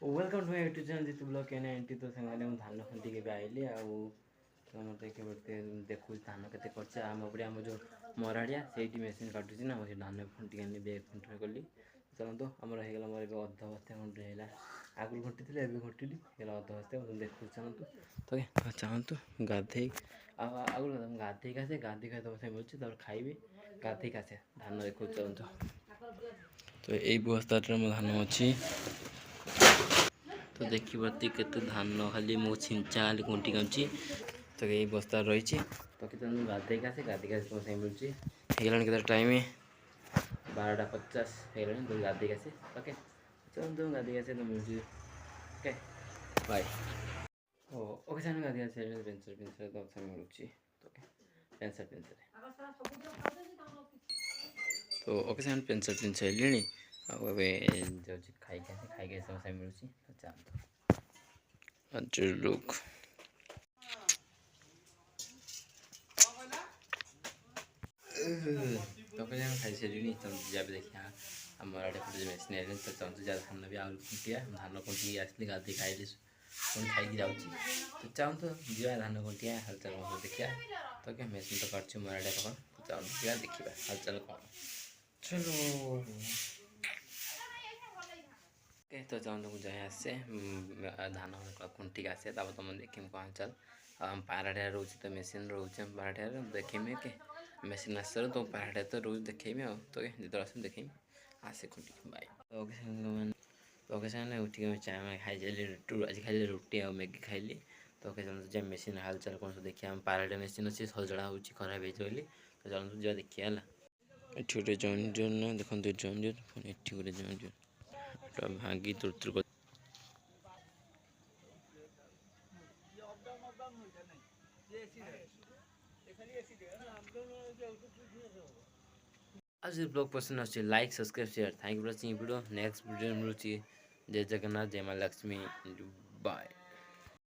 Welcome to my YouTube channel Jeetu blog कहने एंटी तो संगे ମୁଁ ଧାନ ଖୁଣ୍ଟି କେବେ ଆଇଲି ଆଉ ମୋତେ କେବେ ଦେଖୁଛି ଧାନ କେତେ କରିଛି ଆମ ଉପରେ ଆମ ଯେଉଁ ମରାଡ଼ିଆ ସେଇଠି ମେସିନ୍ କାଟୁଛି ନା ମୁଁ ସେ ଧାନ ଖୁଣ୍ଟି ଆଣି ବେଗ ଖୁଣ୍ଟି କଲି ଚାଲନ୍ତୁ ଆମର ହେଇଗଲା ମୋର ଏବେ ଅଧ ବସ୍ତା ଖୁଣ୍ଟି ହେଇଗଲା ଆଗରୁ ଘଟିଥିଲି ଏବେ ଘଟିଲି ହେଇଗଲା ଅଧ ବସ୍ତା ମୁଁ ଦେଖୁଛି ଚାଲନ୍ତୁ ତ ଚାଲନ୍ତୁ ଗାଧେଇ ଆଉ ଆଗରୁ ମୁଁ ଗାଧେଇକି ଆସେ ଗାଧେଇ ଖାଇ ତମ ସାଙ୍ଗେ ମିଳୁଛି ତାପରେ ଖାଇବି ଗାଧେଇକି ଆସେ ଧାନ ଦେଖୁଛି ଚାଲନ୍ତୁ ତ ଏଇ ବସ୍ତାଟାରେ ମୋ ଧାନ ଅଛି तो देखिए केते धान खाली मो छिंचा खाली कुंटी कांची तो यही बस्ता रही तो कि गाधे आसे गाधे आसे तुम मिलूँ ହେଇଗଲାଣି କେତେ ଟାଇମ୍ 12:50 ହେଇଗଲାଣି तो गाधे आसे ओके चलो तुम गाधे आसे तो मिलूँ ओके बाय ओके सामने गाधे आसे पेंसर पेंसर तो सामने मिलूँ ओके पेंसर पेंसर तो ओके सामने पेंसर पेंसर लेनी अब जाऊँ खाई समय मिलूँ तो चलते लोग तो खाई सारे जब देखिए आम आड़े पटे मेसीन आए तो चाहूँ जहाँ धान भी आलू खुंटिया धान खुंटी आसली गाधी खाइली पुणी खाई जाऊँगी तो चाहूँ जा धान खुंटिया हालचाल कौन देखिया तो क्या मेसीन तो काटुच्छे मोर आड़े कौन तो चाहूँ जा देखा हालचाल कौन चलो ओके तो चाहूँ मुझे आसे धान खुंटी आसे तुम देखी कौन हालचाल आम पाराठिया रोचे तो मेसीन रोचे पाराठिया देखेमी के मेसीन आस तो पाराठिया तो रोज देखेमी तो जो आस देखेमी आसे खुंटी बाय ओके सामने उठी खाई आज खाई रुटी आ मैगी खाइली तो जब मेसीन हालचाल कौन सब देखिए आम पाराठिया मेसीन अच्छे सजड़ा हो खराब हो तो चलते जा देखिए है ये गोटे जॉइन जॉन देखो जॉइन जॉन पुणी ये गोटे जॉइन जॉन भांगी तुर आज ब्लॉग पसंद अच्छे like subscribe share thank you for watching video next video मिलूँ जय जगन्नाथ जय माँ लक्ष्मी बाय।